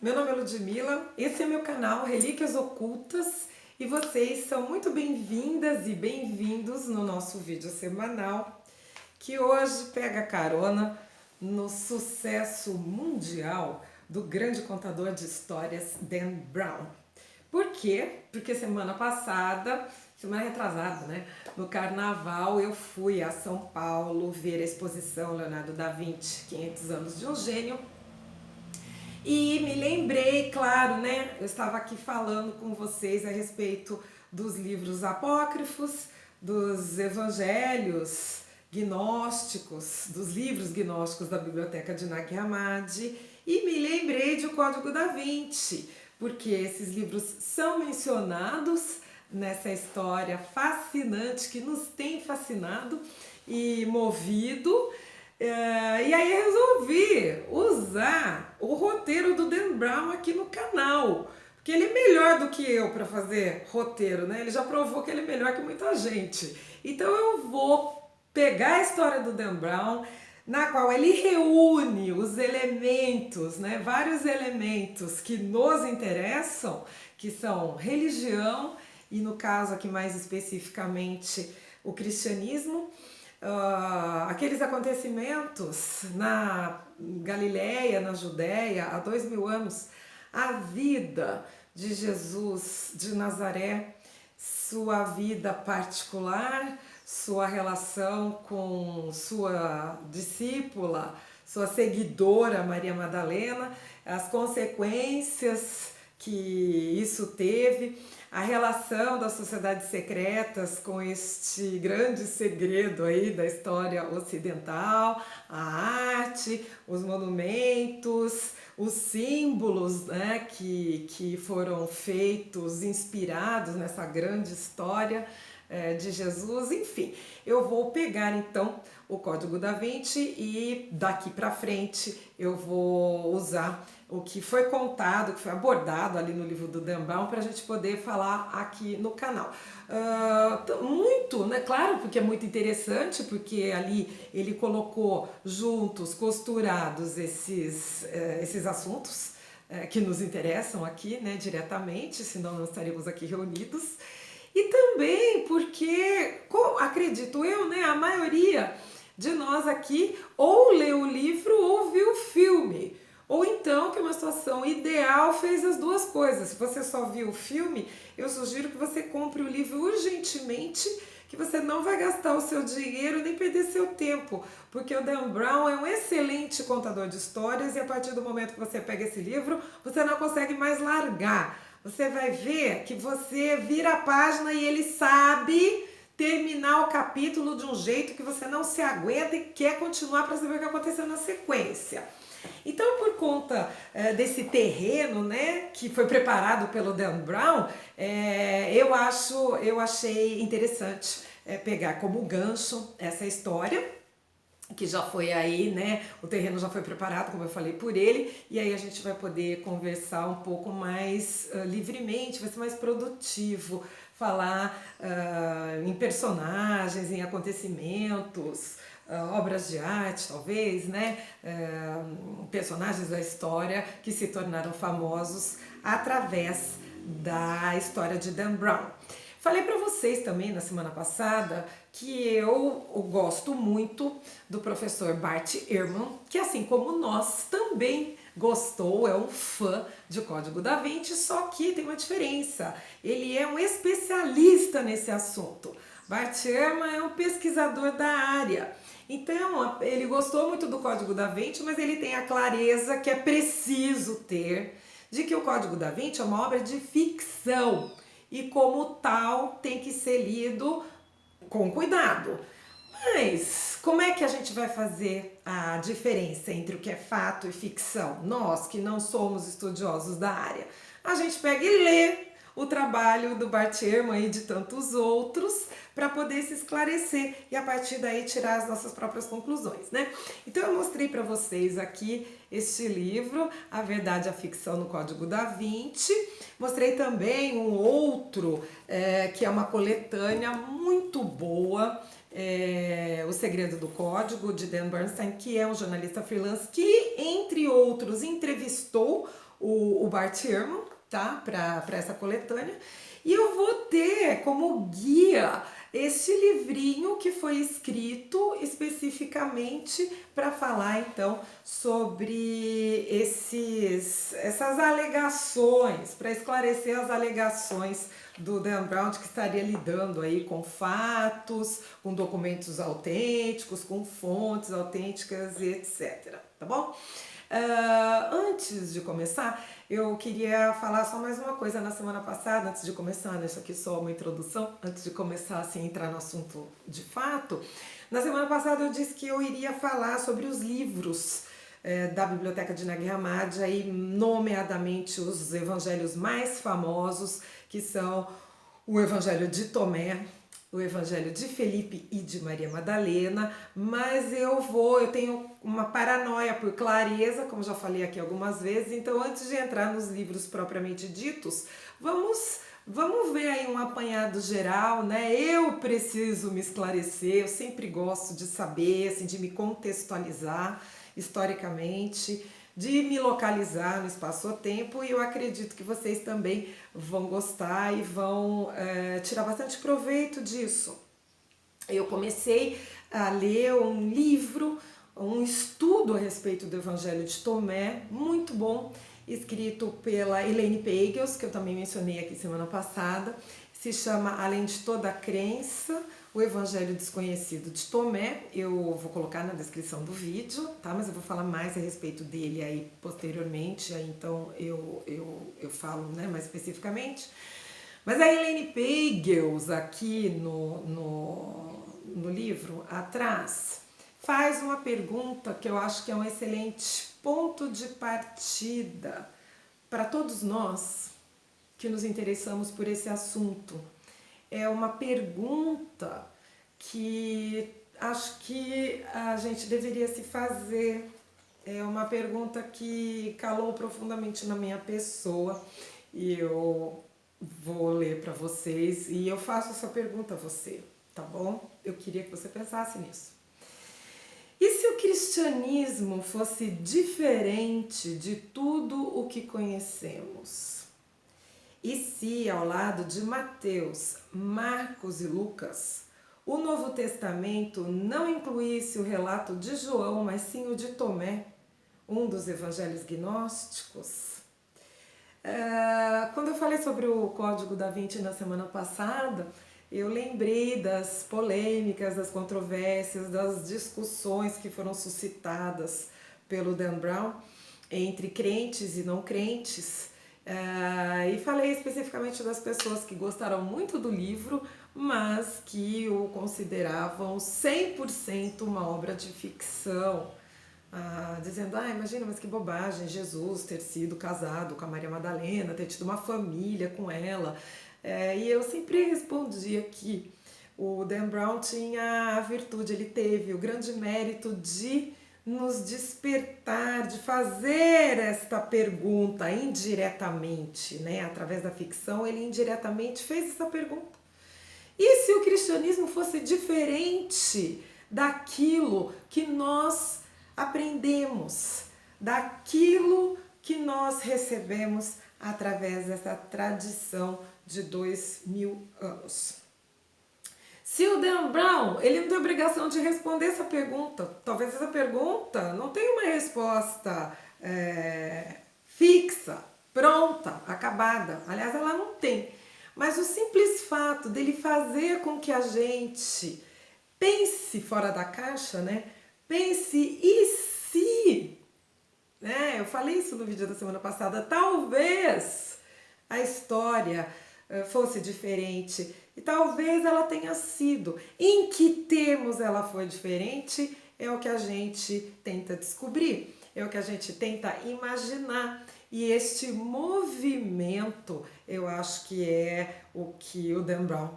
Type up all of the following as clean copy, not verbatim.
meu nome é Ludmila, esse é meu canal Relíquias Ocultas e vocês são muito bem-vindas e bem-vindos no nosso vídeo semanal que hoje pega carona no sucesso mundial do grande contador de histórias Dan Brown. Por quê? Porque semana retrasada, né? No carnaval eu fui a São Paulo ver a exposição Leonardo da Vinci, 500 anos de um gênio. E me lembrei, claro, né? Eu estava aqui falando com vocês a respeito dos livros apócrifos, dos evangelhos gnósticos, dos livros gnósticos da biblioteca de Nag Hammadi, e me lembrei de O Código da Vinci, porque esses livros são mencionados nessa história fascinante que nos tem fascinado e movido. E aí eu resolvi usar o roteiro do Dan Brown aqui no canal, porque ele é melhor do que eu para fazer roteiro, né? Ele já provou que ele é melhor que muita gente. Então eu vou pegar a história do Dan Brown, na qual ele reúne os elementos, né? Vários elementos que nos interessam, que são religião e, no caso aqui mais especificamente, o cristianismo. Aqueles acontecimentos na Galileia, na Judéia, há 2000 anos, a vida de Jesus de Nazaré, sua vida particular, sua relação com sua discípula, sua seguidora Maria Madalena, as consequências que isso teve, a relação das sociedades secretas com este grande segredo aí da história ocidental, a arte, os monumentos, os símbolos, né, que foram feitos, inspirados nessa grande história de Jesus. Enfim, eu vou pegar então o Código da Vinci e daqui para frente eu vou usar o que foi contado, que foi abordado ali no livro do Dan Brown, para a gente poder falar aqui no canal. Muito, né? Claro, porque é muito interessante, porque ali ele colocou juntos, costurados esses assuntos que nos interessam aqui, né, diretamente, senão não estaríamos aqui reunidos. E também porque, acredito eu, né, a maioria de nós aqui ou leu o livro ou viu o filme. Ou então, que é uma situação ideal, fez as duas coisas. Se você só viu o filme, eu sugiro que você compre o livro urgentemente, que você não vai gastar o seu dinheiro nem perder seu tempo, porque o Dan Brown é um excelente contador de histórias e a partir do momento que você pega esse livro, você não consegue mais largar. Você vai ver que você vira a página e ele sabe terminar o capítulo de um jeito que você não se aguenta e quer continuar para saber o que aconteceu na sequência. Então, por conta desse terreno, né, que foi preparado pelo Dan Brown, eu achei interessante pegar como gancho essa história, que já foi aí, né, o terreno já foi preparado, como eu falei, por ele, e aí a gente vai poder conversar um pouco mais livremente, vai ser mais produtivo, falar em personagens, em acontecimentos, obras de arte, talvez, né? Personagens da história que se tornaram famosos através da história de Dan Brown. Falei para vocês também na semana passada que eu gosto muito do professor Bart Ehrman, que assim como nós também gostou, é um fã de Código da Vinci, só que tem uma diferença, ele é um especialista nesse assunto. Bart Ehrman é um pesquisador da área. Então, ele gostou muito do Código da Vinci, mas ele tem a clareza que é preciso ter de que o Código da Vinci é uma obra de ficção e, como tal, tem que ser lido com cuidado. Mas como é que a gente vai fazer a diferença entre o que é fato e ficção? Nós que não somos estudiosos da área. A gente pega e lê o trabalho do Bart Ehrman e de tantos outros para poder se esclarecer e a partir daí tirar as nossas próprias conclusões, né? Então eu mostrei para vocês aqui este livro, A Verdade e a Ficção no Código da Vinci. Mostrei também um outro que é uma coletânea muito boa, O Segredo do Código, de Dan Bernstein, que é um jornalista freelance que, entre outros, entrevistou o Bart Ehrman, tá? Para essa coletânea. E eu vou ter como guia este livrinho que foi escrito especificamente para falar então sobre essas alegações, para esclarecer as alegações do Dan Brown, que estaria lidando aí com fatos, com documentos autênticos, com fontes autênticas e etc. Tá bom? Antes de começar, eu queria falar só mais uma coisa. Na semana passada, antes de começar, né, isso aqui é só uma introdução, antes de começar assim, entrar no assunto de fato, na semana passada eu disse que eu iria falar sobre os livros da Biblioteca de Nag Hammadi, aí, nomeadamente os evangelhos mais famosos, que são o Evangelho de Tomé, o Evangelho de Felipe e de Maria Madalena, mas eu tenho uma paranoia por clareza, como já falei aqui algumas vezes, então antes de entrar nos livros propriamente ditos, vamos ver aí um apanhado geral, né? Eu preciso me esclarecer, eu sempre gosto de saber, assim, de me contextualizar historicamente, de me localizar no espaço-tempo, e eu acredito que vocês também vão gostar e vão tirar bastante proveito disso. Eu comecei a ler um livro, um estudo a respeito do Evangelho de Tomé, muito bom, escrito pela Elaine Pagels, que eu também mencionei aqui semana passada. Se chama Além de Toda a Crença, o Evangelho Desconhecido de Tomé. Eu vou colocar na descrição do vídeo, tá? Mas eu vou falar mais a respeito dele aí posteriormente, aí então eu falo, né, mais especificamente. Mas a Elaine Pagels, aqui no livro atrás, faz uma pergunta que eu acho que é um excelente ponto de partida para todos nós que nos interessamos por esse assunto. É uma pergunta que acho que a gente deveria se fazer. É uma pergunta que calou profundamente na minha pessoa e eu vou ler para vocês e eu faço essa pergunta a você, tá bom? Eu queria que você pensasse nisso. E se o cristianismo fosse diferente de tudo o que conhecemos? E se, ao lado de Mateus, Marcos e Lucas, o Novo Testamento não incluísse o relato de João, mas sim o de Tomé, um dos evangelhos gnósticos? Quando eu falei sobre o Código da Vinci na semana passada, eu lembrei das polêmicas, das controvérsias, das discussões que foram suscitadas pelo Dan Brown entre crentes e não crentes. E falei especificamente das pessoas que gostaram muito do livro, mas que o consideravam 100% uma obra de ficção. Dizendo, imagina, mas que bobagem, Jesus ter sido casado com a Maria Madalena, ter tido uma família com ela. E eu sempre respondia que o Dan Brown tinha a virtude, ele teve o grande mérito de nos despertar, de fazer esta pergunta indiretamente, né? Através da ficção, ele indiretamente fez essa pergunta. E se o cristianismo fosse diferente daquilo que nós aprendemos, daquilo que nós recebemos através dessa tradição de 2000 anos? Se o Dan Brown, ele não tem obrigação de responder essa pergunta. Talvez essa pergunta não tenha uma resposta fixa, pronta, acabada. Aliás, ela não tem. Mas o simples fato dele fazer com que a gente pense fora da caixa, né? Pense, e se? Eu falei isso no vídeo da semana passada. Talvez a história fosse diferente. E talvez ela tenha sido. Em que termos ela foi diferente é o que a gente tenta descobrir, é o que a gente tenta imaginar. E este movimento, eu acho que é o que o Dan Brown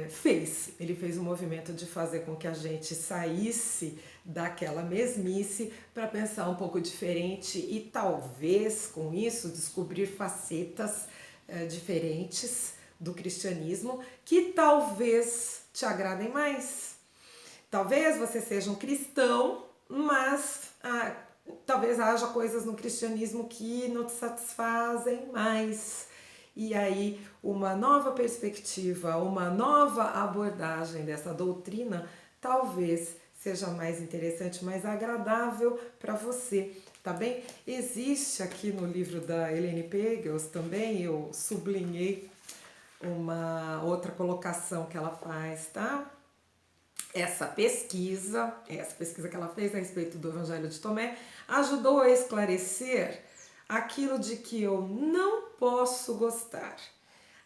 fez. Ele fez um movimento de fazer com que a gente saísse daquela mesmice para pensar um pouco diferente e talvez com isso descobrir facetas diferentes do cristianismo que talvez te agradem mais. Talvez você seja um cristão, mas talvez haja coisas no cristianismo que não te satisfazem mais. E aí, uma nova perspectiva, uma nova abordagem dessa doutrina, talvez seja mais interessante, mais agradável para você, tá bem? Existe aqui no livro da Elaine Pagels também, eu sublinhei uma outra colocação que ela faz, tá? Essa pesquisa que ela fez a respeito do Evangelho de Tomé, ajudou a esclarecer aquilo de que eu não posso gostar.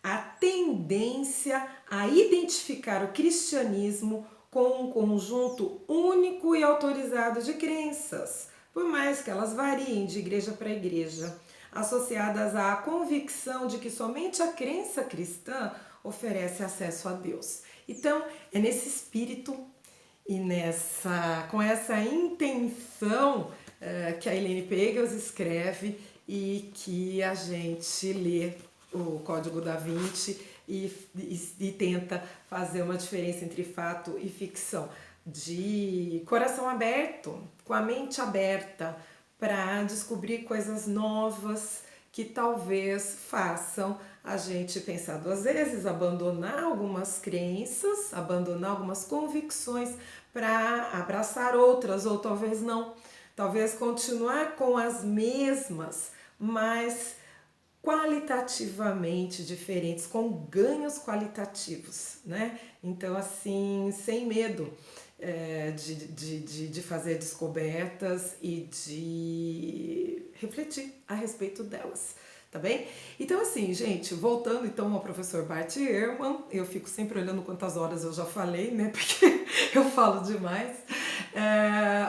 A tendência a identificar o cristianismo com um conjunto único e autorizado de crenças, por mais que elas variem de igreja para igreja, associadas à convicção de que somente a crença cristã oferece acesso a Deus. Então, é nesse espírito e com essa intenção que a Elaine Pagels escreve e que a gente lê o Código da Vinci e tenta fazer uma diferença entre fato e ficção, de coração aberto, com a mente aberta, para descobrir coisas novas que talvez façam a gente pensar duas vezes, abandonar algumas crenças, abandonar algumas convicções para abraçar outras, ou talvez não. Talvez continuar com as mesmas, mas qualitativamente diferentes, com ganhos qualitativos, né? Então, assim, sem medo de fazer descobertas e de refletir a respeito delas, tá bem? Então, assim, gente, voltando então ao professor Bart Ehrman, eu fico sempre olhando quantas horas eu já falei, né? Porque eu falo demais.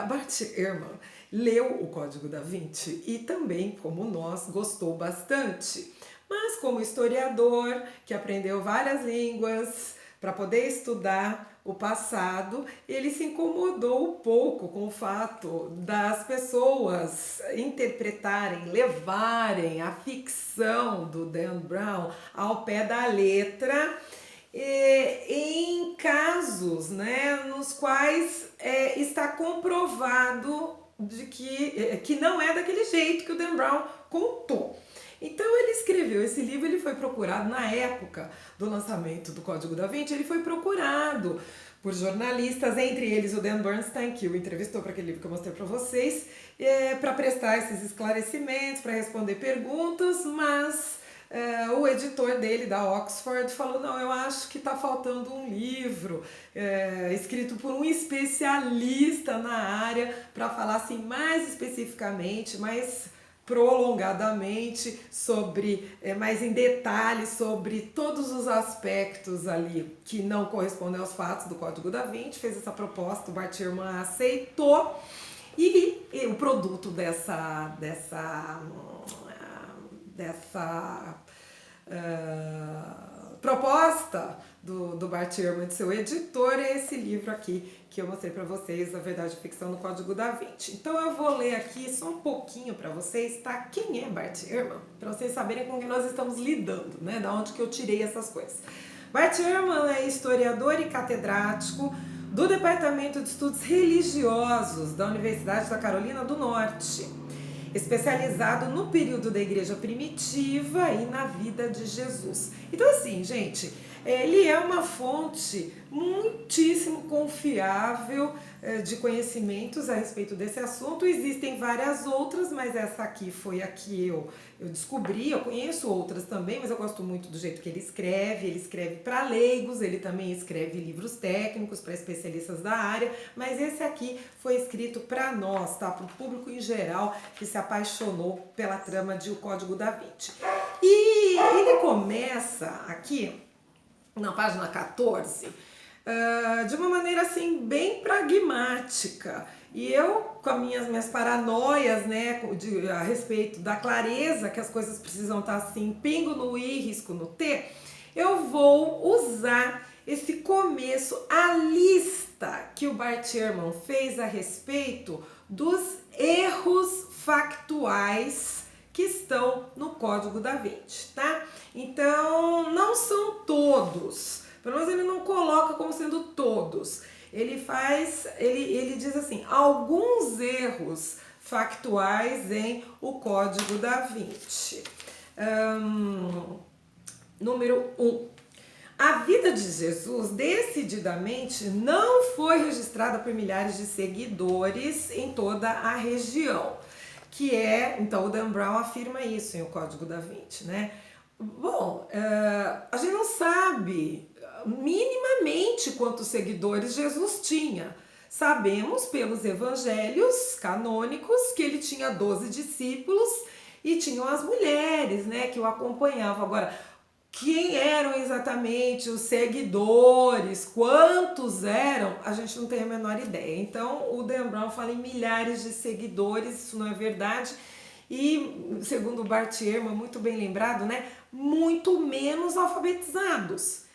Bart Ehrman leu o Código da Vinci e também, como nós, gostou bastante. Mas como historiador, que aprendeu várias línguas para poder estudar o passado, ele se incomodou um pouco com o fato das pessoas interpretarem, levarem a ficção do Dan Brown ao pé da letra, em casos, né, nos quais está comprovado de que não é daquele jeito que o Dan Brown contou. Então ele escreveu esse livro, ele foi procurado na época do lançamento do Código da Vinci, ele foi procurado por jornalistas, entre eles o Dan Bernstein, que o entrevistou para aquele livro que eu mostrei para vocês, para prestar esses esclarecimentos, para responder perguntas, mas o editor dele, da Oxford, falou, não, eu acho que está faltando um livro escrito por um especialista na área para falar assim, mais especificamente, mais prolongadamente, mais em detalhes sobre todos os aspectos ali que não correspondem aos fatos do Código da Vinci, fez essa proposta, o Bart Ehrman aceitou e o produto dessa proposta do Bart Ehrman, de seu editor, é esse livro aqui que eu mostrei para vocês, A Verdade e Ficção no Código da Vinci. Então eu vou ler aqui só um pouquinho para vocês, tá? Quem é Bart Ehrman? Para vocês saberem com quem nós estamos lidando, né? Da onde que eu tirei essas coisas. Bart Ehrman é historiador e catedrático do Departamento de Estudos Religiosos da Universidade da Carolina do Norte, especializado no período da Igreja Primitiva e na vida de Jesus. Então, assim, gente, ele é uma fonte muitíssimo confiável de conhecimentos a respeito desse assunto. Existem várias outras, mas essa aqui foi a que eu descobri. Eu conheço outras também, mas eu gosto muito do jeito que ele escreve. Ele escreve para leigos, ele também escreve livros técnicos para especialistas da área, mas esse aqui foi escrito para nós, tá? Para o público em geral que se apaixonou pela trama de O Código da Vinci. E ele começa aqui na página 14, de uma maneira assim bem pragmática. E eu, com as minhas paranoias, né, a respeito da clareza que as coisas precisam estar assim, pingo no I, risco no T, eu vou usar esse começo, a lista que o Bart Ehrman fez a respeito dos erros factuais que estão no Código da Vinci, tá? Então, não são todos, pelo menos ele não coloca como sendo todos. Ele diz assim, alguns erros factuais em O Código da Vinci. Número 1. A vida de Jesus decididamente não foi registrada por milhares de seguidores em toda a região, que é, então o Dan Brown afirma isso em O Código da Vinci, né? Bom, a gente não sabe minimamente quantos seguidores Jesus tinha. Sabemos pelos evangelhos canônicos que ele tinha 12 discípulos e tinham as mulheres, né, que o acompanhavam. Agora, quem eram exatamente os seguidores, quantos eram, a gente não tem a menor ideia. Então, o Dan Brown fala em milhares de seguidores, isso não é verdade. E, segundo o Bart Ehrman, muito bem lembrado, né, muito menos alfabetizados.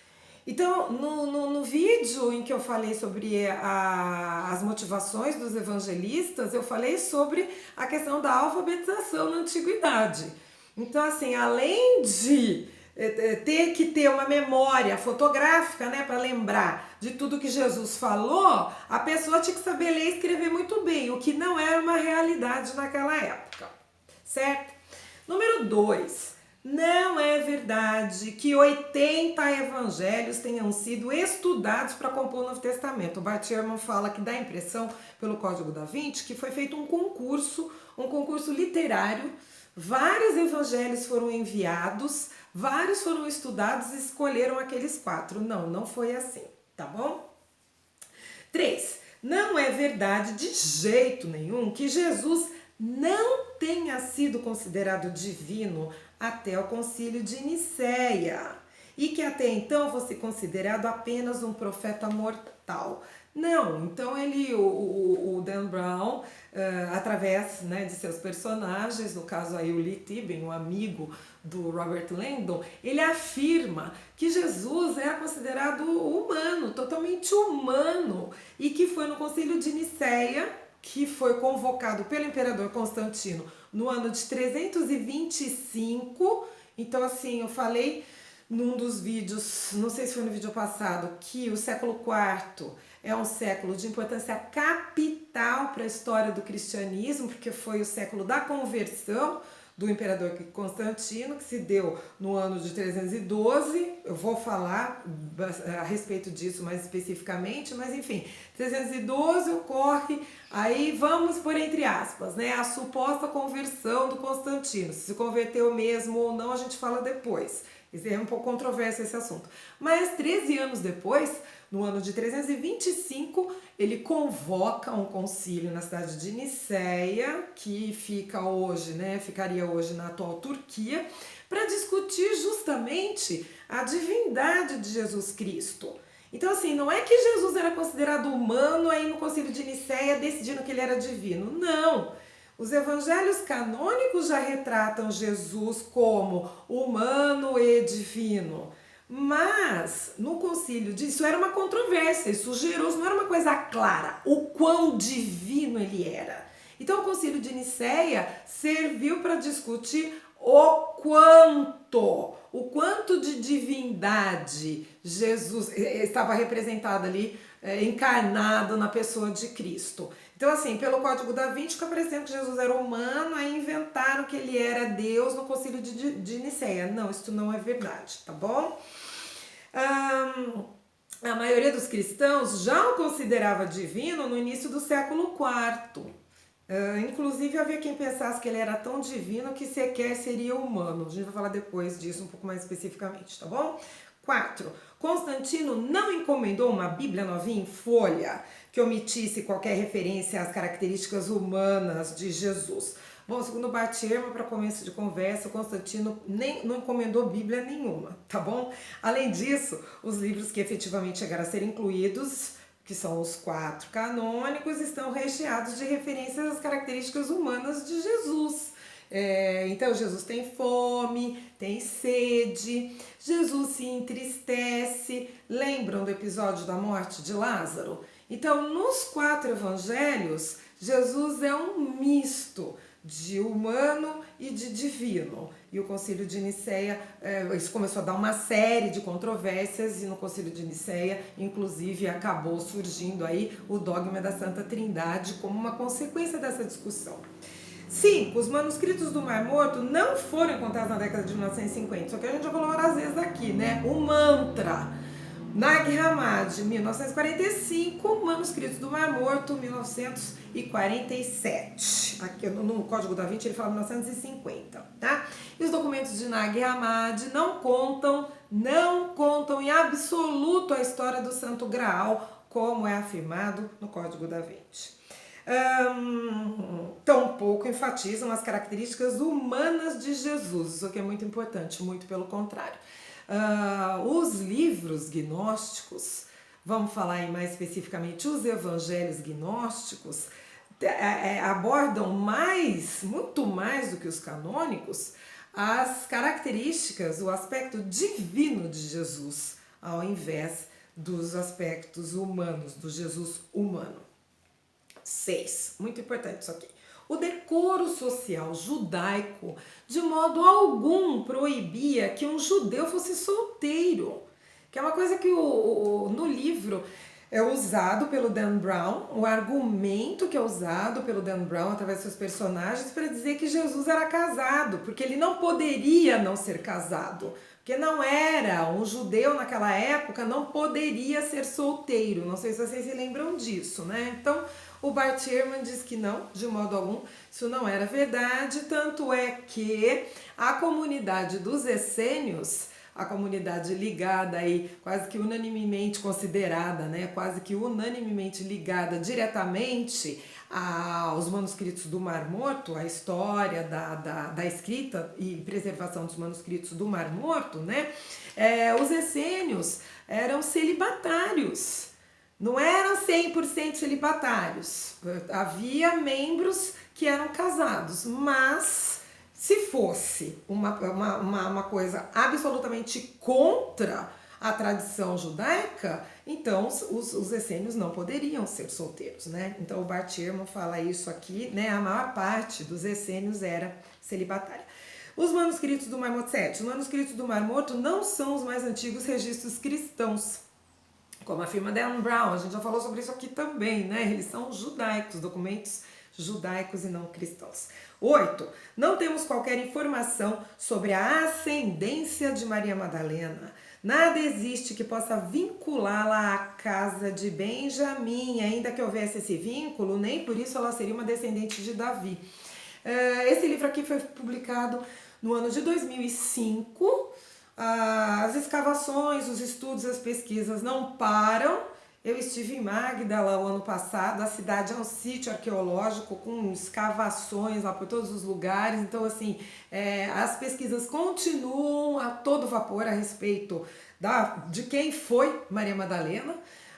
Então, no vídeo em que eu falei sobre as motivações dos evangelistas, eu falei sobre a questão da alfabetização na antiguidade. Então, assim, além de ter que ter uma memória fotográfica, né, para lembrar de tudo que Jesus falou, a pessoa tinha que saber ler e escrever muito bem, o que não era uma realidade naquela época, certo? Número 2. Não é verdade que 80 evangelhos tenham sido estudados para compor o Novo Testamento. O Bart Ehrman fala que dá a impressão, pelo Código da Vinci, que foi feito um concurso literário. Vários evangelhos foram enviados, vários foram estudados e escolheram aqueles 4. Não foi assim, tá bom? 3. Não é verdade de jeito nenhum que Jesus não tenha sido considerado divino até o Concílio de Nicéia e que até então fosse considerado apenas um profeta mortal. Não, então o Dan Brown, através, né, de seus personagens, no caso aí o Lee Tibben, um amigo do Robert Langdon, ele afirma que Jesus era considerado humano, totalmente humano, e que foi no Concílio de Nicéia, que foi convocado pelo imperador Constantino no ano de 325. Então, assim, eu falei num dos vídeos, não sei se foi no vídeo passado, que o século IV é um século de importância capital para a história do cristianismo, porque foi o século da conversão do imperador Constantino, que se deu no ano de 312. Eu vou falar a respeito disso mais especificamente, mas enfim, 312 ocorre, aí vamos por entre aspas, né, a suposta conversão do Constantino. Se converteu mesmo ou não, a gente fala depois. É um pouco controverso esse assunto. Mas 13 anos depois, no ano de 325, ele convoca um concílio na cidade de Nicéia, que ficaria hoje na atual Turquia, para discutir justamente a divindade de Jesus Cristo. Então, assim, não é que Jesus era considerado humano aí no concílio de Nicéia decidindo que ele era divino. Não! Os evangelhos canônicos já retratam Jesus como humano e divino. Mas no concílio isso era uma controvérsia, isso não era uma coisa clara, o quão divino ele era. Então o concílio de Nicéia serviu para discutir o quanto de divindade Jesus estava representado ali, encarnado na pessoa de Cristo. Então, assim, pelo Código da Vinci fica parecendo que Jesus era humano, aí inventaram que ele era Deus no concílio de Nicéia. Não, isso não é verdade, tá bom? A maioria dos cristãos já o considerava divino no início do século IV. Inclusive havia quem pensasse que ele era tão divino que sequer seria humano. A gente vai falar depois disso um pouco mais especificamente, tá bom? 4. Constantino não encomendou uma Bíblia novinha em folha que omitisse qualquer referência às características humanas de Jesus. Bom, segundo Bart Ehrman, para começo de conversa, Constantino não encomendou Bíblia nenhuma, tá bom? Além disso, os livros que efetivamente chegaram a ser incluídos, que são os 4 canônicos, estão recheados de referências às características humanas de Jesus. Então Jesus tem fome, tem sede, Jesus se entristece. Lembram do episódio da morte de Lázaro? Então nos 4 evangelhos, Jesus é um misto de humano e de divino. E o Concílio de Nicéia, isso começou a dar uma série de controvérsias, e no Concílio de Nicéia, inclusive, acabou surgindo aí o dogma da Santa Trindade como uma consequência dessa discussão. 5. Os manuscritos do Mar Morto não foram encontrados na década de 1950, só que a gente já falou várias vezes aqui, né? O mantra, Nag Hammadi, 1945, manuscritos do Mar Morto, 1947. Aqui no Código da Vinci ele fala 1950, tá? E os documentos de Nag Hammadi não contam em absoluto a história do Santo Graal, como é afirmado no Código da Vinci. Tampouco enfatizam as características humanas de Jesus, isso que é muito importante, muito pelo contrário. Os livros gnósticos, vamos falar aí mais especificamente, os evangelhos gnósticos, abordam muito mais do que os canônicos, as características, o aspecto divino de Jesus, ao invés dos aspectos humanos, do Jesus humano. 6. Muito importante isso aqui. O decoro social judaico de modo algum proibia que um judeu fosse solteiro, que é uma coisa que no livro é usado pelo Dan Brown, o argumento que é usado pelo Dan Brown através dos seus personagens para dizer que Jesus era casado, porque ele não poderia não ser casado, porque não era, um judeu naquela época não poderia ser solteiro, não sei se vocês se lembram disso, né? Então, o Bart Ehrman diz que não, de modo algum, isso não era verdade, tanto é que a comunidade dos essênios, a comunidade ligada aí, quase que unanimemente considerada, né, quase que unanimemente ligada diretamente aos manuscritos do Mar Morto, a história da escrita e preservação dos manuscritos do Mar Morto, né, os essênios eram celibatários. Não eram 100% celibatários, havia membros que eram casados, mas se fosse uma coisa absolutamente contra a tradição judaica, então os essênios não poderiam ser solteiros, né? Então o Bart Ehrman fala isso aqui, né? A maior parte dos essênios era celibatária. Os manuscritos do Mar Morto 7. Os manuscritos do Mar Morto não são os mais antigos registros cristãos, como afirma Dan Brown, a gente já falou sobre isso aqui também, né? Eles são judaicos, documentos judaicos e não cristãos. 8. Não temos qualquer informação sobre a ascendência de Maria Madalena. Nada existe que possa vinculá-la à casa de Benjamim, ainda que houvesse esse vínculo, nem por isso ela seria uma descendente de Davi. Esse livro aqui foi publicado no ano de 2005, as escavações, os estudos, as pesquisas não param. Eu estive em Magdala o ano passado, a cidade é um sítio arqueológico com escavações lá por todos os lugares, então assim, as pesquisas continuam a todo vapor a respeito de quem foi Maria Madalena,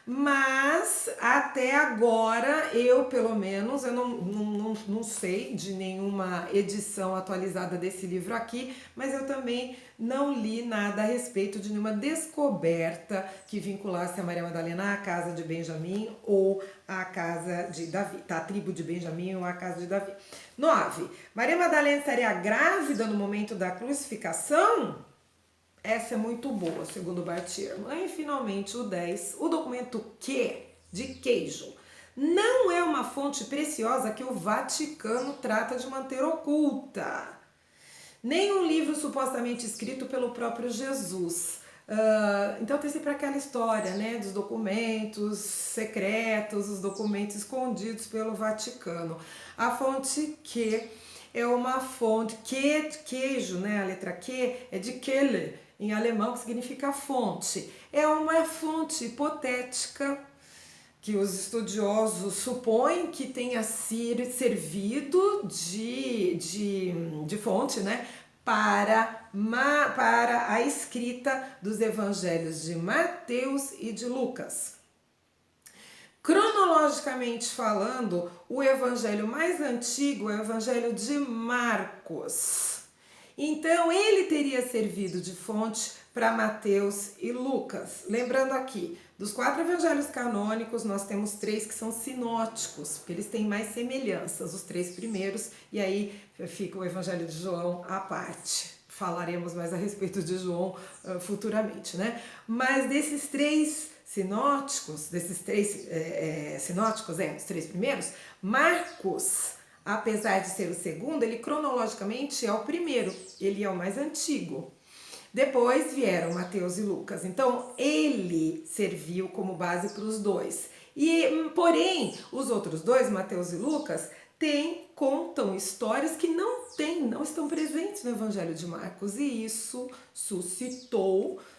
mas até agora eu pelo menos eu não sei de nenhuma edição atualizada desse livro aqui, mas eu também não li nada a respeito de nenhuma descoberta que vinculasse a Maria Madalena à casa de Benjamim ou à casa de Davi, tá? A tribo de Benjamim ou à casa de Davi. 9. Maria Madalena estaria grávida no momento da crucificação? Essa é muito boa, segundo Bart Ehrman. E finalmente o 10, o documento Q, de queijo, não é uma fonte preciosa que o Vaticano trata de manter oculta. Nem um livro supostamente escrito pelo próprio Jesus. Então tem sempre aquela história, né, dos documentos secretos, os documentos escondidos pelo Vaticano. A fonte Q é uma fonte, queijo, né, a letra Q é de Quelle, em alemão, que significa fonte. É uma fonte hipotética que os estudiosos supõem que tenha servido de fonte, né, para a escrita dos evangelhos de Mateus e de Lucas. Cronologicamente falando, o evangelho mais antigo é o evangelho de Marcos. Então, ele teria servido de fonte para Mateus e Lucas. Lembrando aqui, dos 4 evangelhos canônicos, nós temos 3 que são sinóticos, porque eles têm mais semelhanças, os 3 primeiros, e aí fica o evangelho de João à parte. Falaremos mais a respeito de João futuramente, né? Mas desses 3 sinóticos, os 3 primeiros, Marcos, apesar de ser o segundo, ele cronologicamente é o primeiro, ele é o mais antigo. Depois vieram Mateus e Lucas, então ele serviu como base para os 2. Porém, os outros 2, Mateus e Lucas, contam histórias que não estão presentes no Evangelho de Marcos, e isso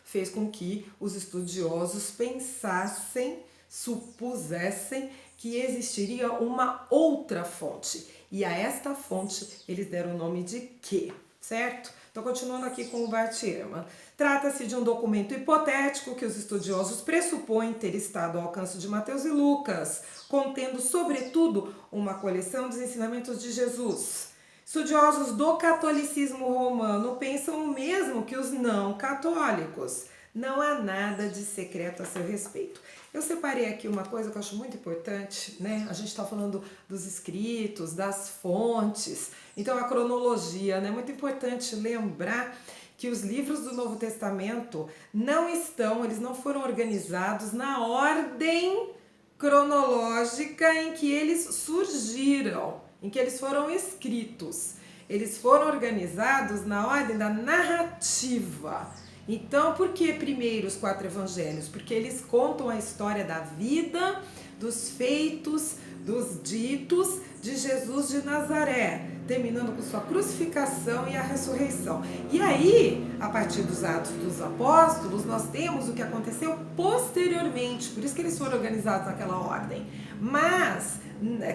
fez com que os estudiosos pensassem, supusessem que existiria uma outra fonte. E a esta fonte eles deram o nome de quê? Certo? Então, continuando aqui com o Bart Ehrman. Trata-se de um documento hipotético que os estudiosos pressupõem ter estado ao alcance de Mateus e Lucas, contendo, sobretudo, uma coleção dos ensinamentos de Jesus. Estudiosos do catolicismo romano pensam o mesmo que os não católicos. Não há nada de secreto a seu respeito. Eu separei aqui uma coisa que eu acho muito importante, né? A gente está falando dos escritos, das fontes, então a cronologia, né? É muito importante lembrar que os livros do Novo Testamento eles não foram organizados na ordem cronológica em que eles surgiram, em que eles foram escritos. Eles foram organizados na ordem da narrativa. Então, por que primeiro os 4 evangelhos? Porque eles contam a história da vida, dos feitos, dos ditos de Jesus de Nazaré, terminando com sua crucificação e a ressurreição. E aí, a partir dos Atos dos Apóstolos, nós temos o que aconteceu posteriormente, por isso que eles foram organizados naquela ordem. Mas,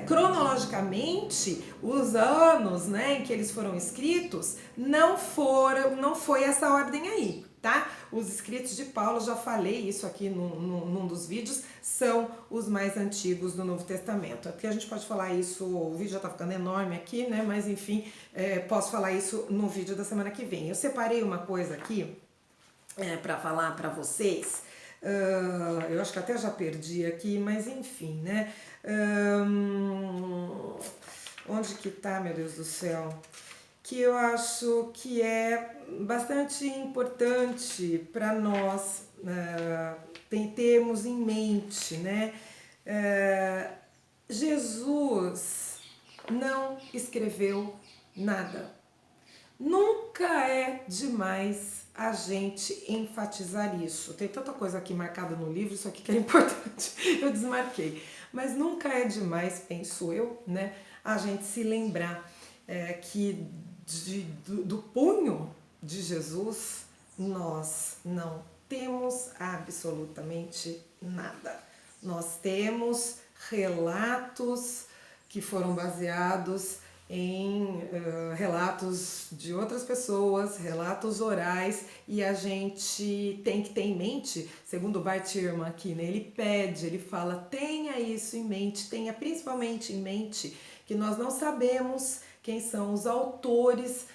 cronologicamente, os anos, né, em que eles foram escritos, não foi essa ordem aí. Tá? Os escritos de Paulo, já falei isso aqui num dos vídeos, são os mais antigos do Novo Testamento. Aqui a gente pode falar isso, o vídeo já tá ficando enorme aqui, né? Mas enfim, posso falar isso no vídeo da semana que vem. Eu separei uma coisa aqui para falar para vocês. Eu acho que até já perdi aqui, mas enfim, né? Onde que tá, meu Deus do céu? Que eu acho que é bastante importante para nós termos em mente, né? Jesus não escreveu nada. Nunca é demais a gente enfatizar isso. Tem tanta coisa aqui marcada no livro, isso aqui que é importante, eu desmarquei. Mas nunca é demais, penso eu, né, a gente se lembrar que do punho de Jesus nós não temos absolutamente nada. Nós temos relatos que foram baseados em relatos de outras pessoas, relatos orais, e a gente tem que ter em mente, segundo o Bart Ehrman aqui, né, ele fala, tenha isso em mente, tenha principalmente em mente que nós não sabemos quem são os autores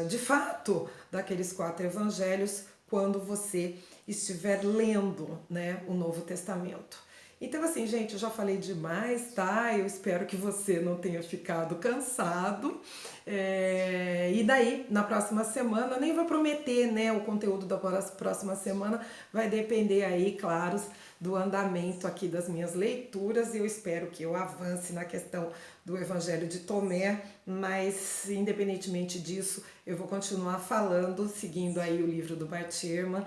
de fato daqueles 4 evangelhos quando você estiver lendo, né, o Novo Testamento. Então assim, gente, eu já falei demais, tá? Eu espero que você não tenha ficado cansado. E daí, na próxima semana, nem vou prometer, né? O conteúdo da próxima semana vai depender aí, claro, do andamento aqui das minhas leituras. Eu espero que eu avance na questão do Evangelho de Tomé, mas independentemente disso, eu vou continuar falando, seguindo aí o livro do Bart Ehrman,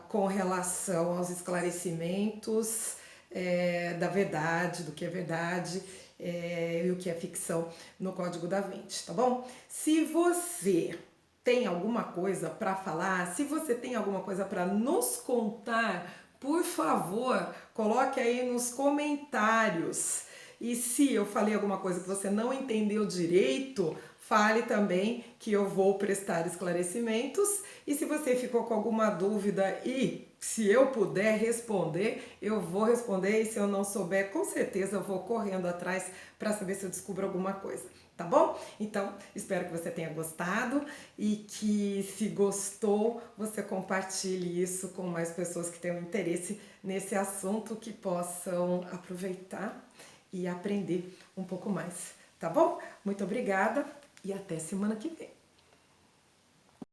com relação aos esclarecimentos da verdade, do que é verdade e o que é ficção no Código da Vinci, tá bom? Se você tem alguma coisa para falar, se você tem alguma coisa para nos contar, por favor, coloque aí nos comentários. E se eu falei alguma coisa que você não entendeu direito, fale também que eu vou prestar esclarecimentos. E se você ficou com alguma dúvida e se eu puder responder, eu vou responder. E se eu não souber, com certeza eu vou correndo atrás para saber se eu descubro alguma coisa. tá bom? Então, espero que você tenha gostado e que, se gostou, você compartilhe isso com mais pessoas que tenham interesse nesse assunto, que possam aproveitar e aprender um pouco mais, tá bom? Muito obrigada e até semana que vem.